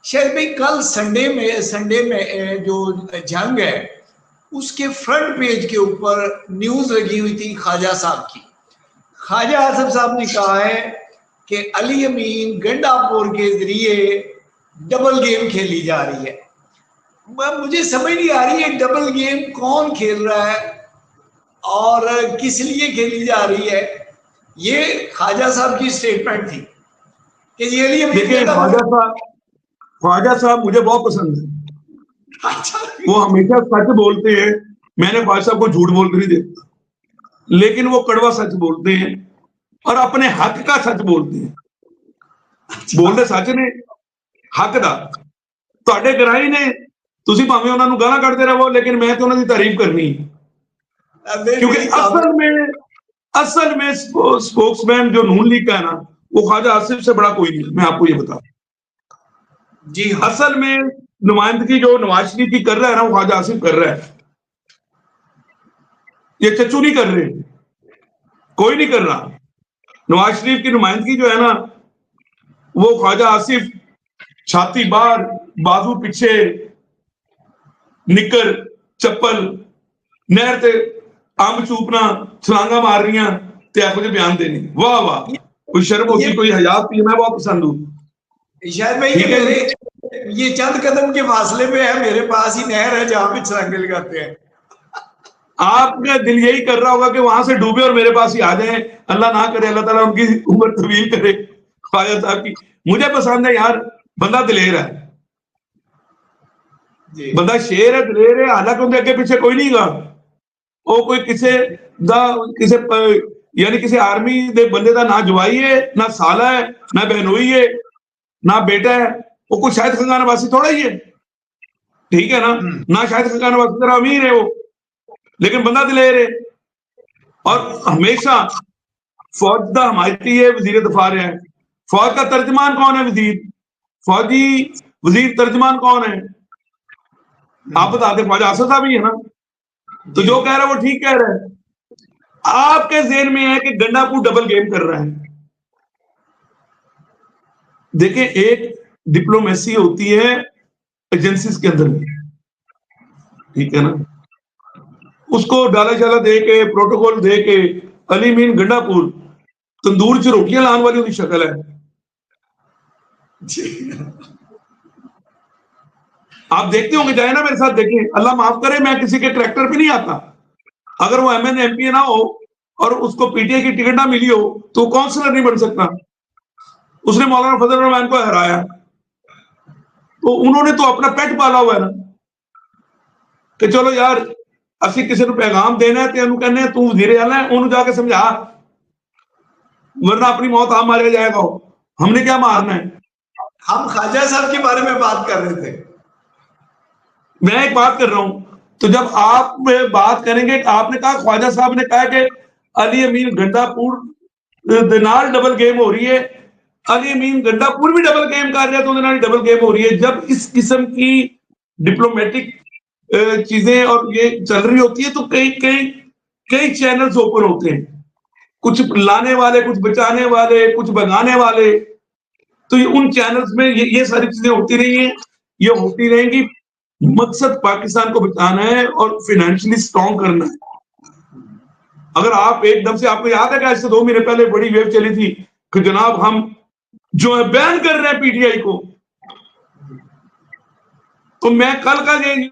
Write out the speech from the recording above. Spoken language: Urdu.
شاید بھائی کل سنڈے میں جو جنگ ہے اس کے فرنٹ پیج کے اوپر نیوز لگی ہوئی تھی خواجہ صاحب کی. خواجہ آصف صاحب نے کہا ہے کہ علی امین گنڈا پور کے ذریعے ڈبل گیم کھیلی جا رہی ہے. مجھے سمجھ نہیں آ رہی ہے ڈبل گیم کون کھیل رہا ہے اور کس لیے کھیلی جا رہی ہے. یہ خواجہ صاحب کی سٹیٹمنٹ تھی کہ یہ علی امین خواجہ صاحب مجھے بہت پسند ہے. وہ ہمیشہ سچ بولتے ہیں. میں نے خواجہ صاحب کو جھوٹ بولتے نہیں دیکھتا, لیکن وہ کڑوا سچ بولتے ہیں اور اپنے حق کا سچ بولتے ہیں. بولتے سچ نے حق دا. تواڈے گرائی نے تسی بھاویں انہاں نوں گالاں کڈتے رہو, لیکن میں تو انہاں دی تعریف کرنی ہے. کیونکہ اصل میں سپوکس مین جو نون لیگ کا ہے نا, وہ خواجہ آصف سے بڑا کوئی نہیں. میں آپ کو یہ بتا جی اصل میں نمائندگی جو نواز شریف کی کر رہا ہے نا, وہ خواجہ آصف کر رہا ہے. یہ چچو نہیں کر رہے, کوئی نہیں کر رہا. نواز شریف کی نمائندگی جو ہے نا, وہ خواجہ آصف چھاتی باہر بازو پیچھے نکر چپل نہر تے امب چوپنا چھلانگا مار رہی ہیں تے آپ مجھے بیان دینی. واہ واہ, کوئی شرم ہوتی, کوئی حیا ہوتی ہے. میں بہت پسند ہوں. شاید بھائی یہ چند قدم کے فاصلے پہ ہے, میرے پاس ہی نہر ہے جہاں پہ چھلانگے لگاتے ہیں. آپ کا دل یہی کر رہا ہوگا کہ وہاں سے ڈوبے اور میرے پاس ہی آ جائیں. اللہ نہ کرے, اللہ تعالیٰ ان کی عمر طویل کرے خواجہ صاحب کی. مجھے پسند ہے یار, بندہ دلیر ہے, بندہ شیر ہے, دلیر ہے. حالانکہ ان کے اگے پیچھے کوئی نہیں گا. وہ کوئی کسی آرمی دے بندے دا نہ جوائی ہے, نہ سالہ ہے, نہ بہنوئی ہے, نہ بیٹا ہے. وہ کوئی شاہد خاقان واسی تھوڑا ہی ہے, ٹھیک ہے نا. نہ شاہد خاقان واسی طرح امیر ہے وہ, لیکن بندہ دلیر ہے. اور ہمیشہ فوج دا حمایتی ہے, وزیر دفاع رہا ہے. فوج کا ترجمان کون ہے؟ وزیر. فوجی وزیر ترجمان کون ہے؟ آپ بتاتے, خواجہ آصف صاحب ہی ہے نا. تو جو کہہ رہا ہے وہ ٹھیک کہہ رہا ہے. آپ کے ذہن میں ہے کہ گنڈا پور ڈبل گیم کر رہا ہے. دیکھیں, ایک ڈپلومیسی ہوتی ہے ایجنسیز کے اندر, ٹھیک ہے نا. اس کو ڈالا شالا دے کے, پروٹوکول دے کے, علی امین گنڈا پور تندور چ روٹیاں لان والی ہوتی شکل ہے. آپ دیکھتے ہوں گے, جائے نا میرے ساتھ دیکھیں. اللہ معاف کرے, میں کسی کے کریکٹر پہ نہیں آتا. اگر وہ ایم این ایم پی نہ ہو اور اس کو پی ٹی آئی کی ٹکٹ نہ ملی ہو تو کونسلر نہیں بن سکتا. اس نے مولانا فضل الرحمان کو ہرایا, تو انہوں نے تو اپنا پیٹ پالا ہوا ہے نا, کہ چلو یار اسی کسی کو پیغام دینا ہے, تو کہنے تو وزیر اعلیٰ ہے, انہوں جا کے سمجھا, ورنہ اپنی موت آپ ماریا جائے گا. ہم نے کیا مارنا ہے؟ ہم خواجہ صاحب کے بارے میں بات کر رہے تھے. میں ایک بات کر رہا ہوں. تو جب آپ بات کریں گے, آپ نے کہا خواجہ صاحب نے کہا کہ علی امین گنڈا پور دنال ڈبل گیم ہو رہی ہے. علی امین گنڈا پور بھی ڈبل گیم کر رہے ہیں, تو دنال ڈبل گیم ہو رہی ہے. جب اس قسم کی ڈپلومیٹک چیزیں اور یہ چل رہی ہوتی ہے تو کئی چینلز اوپن ہوتے ہیں, کچھ لانے والے, کچھ بچانے والے, کچھ بگانے والے. تو ان چینلز میں یہ ساری چیزیں ہوتی رہی ہیں, یہ ہوتی رہیں گی. مقصد پاکستان کو بچانا ہے اور فائنینشلی سٹرونگ کرنا ہے. اگر آپ ایک دم سے, آپ کو یاد ہے کہ آج سے 2 مہینے پہلے بڑی ویو چلی تھی کہ جناب ہم جو ہے بین کر رہے ہیں پی ٹی آئی کو, تو میں کل کا یہ